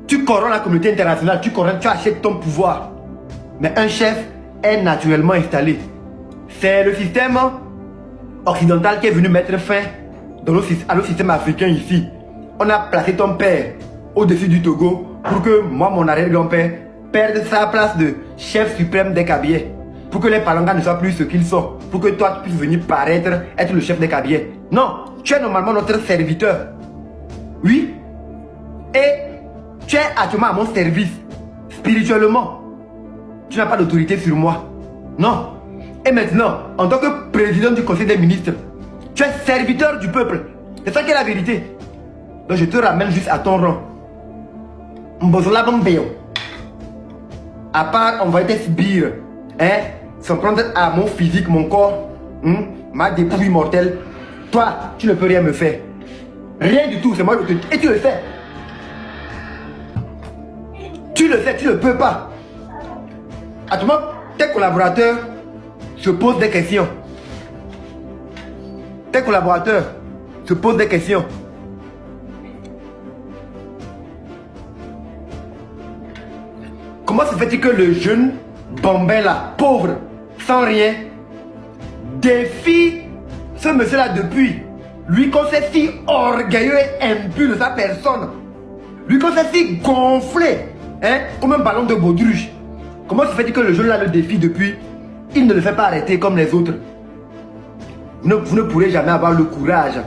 Tu corromps la communauté internationale, tu achètes ton pouvoir. Mais un chef est naturellement installé. C'est le système occidental qui est venu mettre fin à nos systèmes africains ici. On a placé ton père au-dessus du Togo pour que moi, mon arrière-grand-père, perde sa place de chef suprême des Kabyles. Pour que les Palanga ne soient plus ce qu'ils sont. Pour que toi, tu puisses venir paraître, être le chef des Kabyles. Non, tu es normalement notre serviteur. Oui. Et tu es actuellement à mon service. Spirituellement. Tu n'as pas d'autorité sur moi. Non. Et maintenant, en tant que président du Conseil des ministres, tu es serviteur du peuple. C'est ça qui est la vérité. Donc je te ramène juste à ton rang. À part envoyer tes sbires, s'en prendre à mon physique, mon corps, ma dépouille mortelle, toi, tu ne peux rien me faire. Rien du tout, c'est moi qui te dis. Et tu le fais. Tu le fais, tu ne peux pas. Actuellement, tes collaborateurs se posent des questions. Tes collaborateurs se posent des questions. Comment se fait-il que le jeune Bambin là, pauvre, sans rien, défie ce monsieur-là depuis? Lui qu'on sait si orgueilleux et imbu de sa personne. Lui qu'on sait si gonflé, comme un ballon de baudruche. Comment se fait-il que le jeune là le défie depuis? Il ne le fait pas arrêter comme les autres. Vous ne pourrez jamais avoir le courage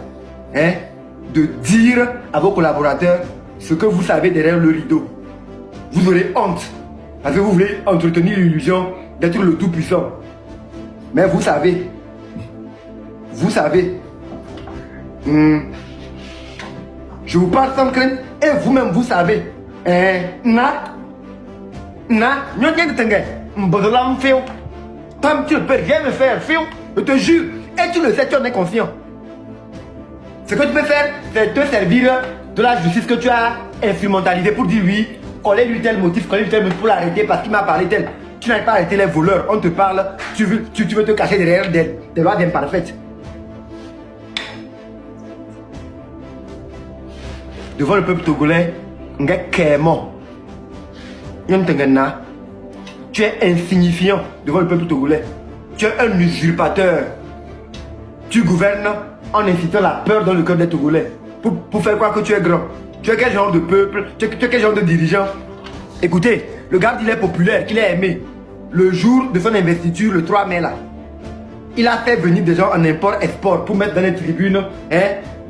de dire à vos collaborateurs ce que vous savez derrière le rideau. Vous aurez honte. Parce que vous voulez entretenir l'illusion d'être le tout-puissant. Mais vous savez. Vous savez. Je vous parle sans crainte. Et vous-même, vous savez. Tu ne peux rien me faire, Phil. Je te jure. Et tu le sais, tu en es conscient. Ce que tu peux faire, c'est te servir de la justice que tu as instrumentalisée pour dire oui. Collez-lui tel motif, collez-lui tel motif pour l'arrêter parce qu'il m'a parlé tel. Tu n'arrives pas à arrêter les voleurs. On te parle, tu veux te cacher derrière des lois d'imparfaites. Devant le peuple togolais, tu es insignifiant devant le peuple togolais. Tu es un usurpateur. Tu gouvernes en incitant la peur dans le cœur des Togolais. Pour faire croire que tu es grand. Tu es quel genre de peuple? Tu es quel genre de dirigeant? Écoutez, le gars il est populaire, qu'il est aimé. Le jour de son investiture, le 3 mai là, il a fait venir des gens en import-export pour mettre dans les tribunes,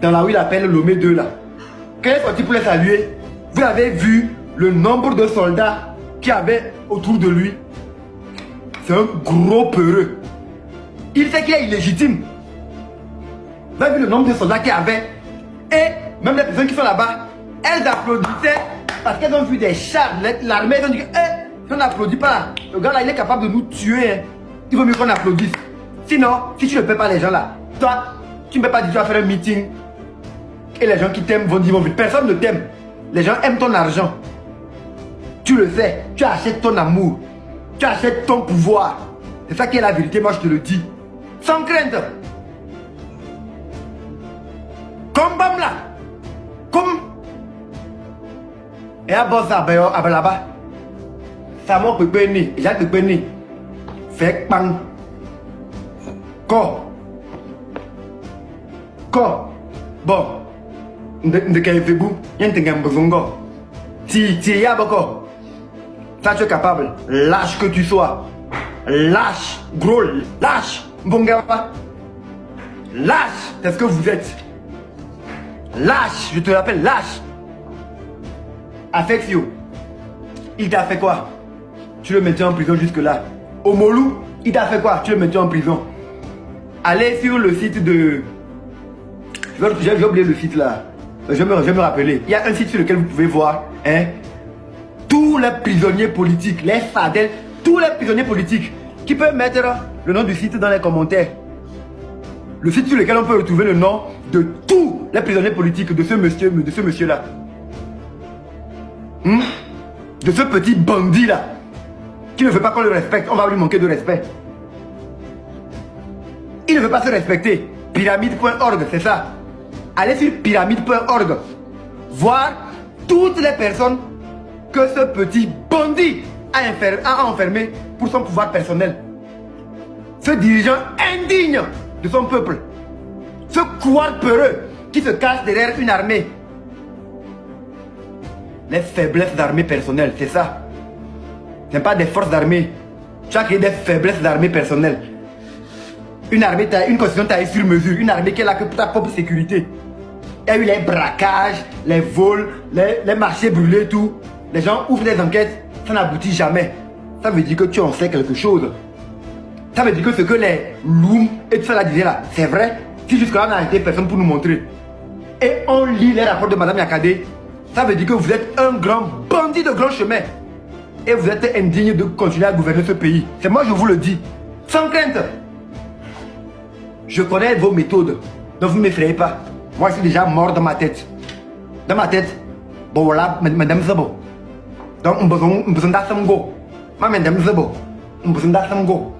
dans la rue il appelle Lomé 2 là. Quand il est sorti pour les saluer, vous avez vu le nombre de soldats qu'il y avait autour de lui. C'est un gros peureux. Il sait qu'il est illégitime. Vous avez vu le nombre de soldats qu'il y avait. Et même les personnes qui sont là-bas, elles applaudissaient parce qu'elles ont vu des chars. L'armée, ils ont dit, si on n'applaudit pas, le gars là, il est capable de nous tuer. Il vaut mieux qu'on applaudisse. Sinon, si tu ne paies pas les gens là, toi, tu ne peux pas dire tu vas faire un meeting. Et les gens qui t'aiment vont dire, personne ne t'aime. Les gens aiment ton argent. Tu le sais, tu achètes ton amour. Tu achètes ton pouvoir. C'est ça qui est la vérité, moi je te le dis. Sans crainte. Comme Bam là. Comme. Et à boss là-bas. Ça m'a pépé ni. J'ai pépé ni. Fait pang. Ko. Bon. De quel fait goût? Y'en t'es un besoin. Si y a beaucoup. Ça tu es capable. Lâche que tu sois. Lâche. Gros. Lâche. Bon gars. Lâche. C'est ce que vous êtes. Lâche. Je te rappelle. Lâche. Affectio. Il t'a fait quoi? Tu le mettais en prison jusque là. Omolou. Il t'a fait quoi? Tu le mettais en prison. Allez sur le site de... J'ai oublié le site là. Je vais me rappeler. Il y a un site sur lequel vous pouvez voir tous les prisonniers politiques, les fadels, tous les prisonniers politiques qui peuvent mettre le nom du site dans les commentaires. Le site sur lequel on peut retrouver le nom de tous les prisonniers politiques de ce monsieur là. De ce petit bandit là qui ne veut pas qu'on le respecte. On va lui manquer de respect. Il ne veut pas se respecter. Pyramide.org, c'est ça. allez sur pyramide.org, voir toutes les personnes que ce petit bandit a enfermé pour son pouvoir personnel. Ce dirigeant indigne de son peuple. Ce couard peureux qui se cache derrière une armée. Les faiblesses d'armée personnelle, c'est ça. Ce n'est pas des forces d'armée. Tu as créé des faiblesses d'armée personnelle. Une armée, une constitution taillée sur mesure. Une armée qui est là que pour ta propre sécurité. Il y a eu les braquages, les vols, les marchés brûlés, tout. Les gens ouvrent des enquêtes, ça n'aboutit jamais. Ça veut dire que tu en sais quelque chose. Ça veut dire que ce que les Loum et tout ça là disaient là, c'est vrai. Si jusque-là on n'a arrêté personne pour nous montrer. Et on lit les rapports de Madame Yakadé, ça veut dire que vous êtes un grand bandit de grand chemin. Et vous êtes indigne de continuer à gouverner ce pays. C'est moi je vous le dis. Sans crainte. Je connais vos méthodes. Ne vous m'effrayez pas. Moi je suis déjà mort dans ma tête. Dans ma tête. Bon voilà, madame Zabo. Donc on besoin d'assemgo. Ma madame Zabo. On besoin d'assemgo.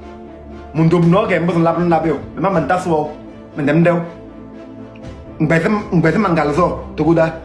Mon dom no game besoin d'apprendre la bio. Ma madame Taswo. Madame Deo. On besoin mangalzo. Toguda.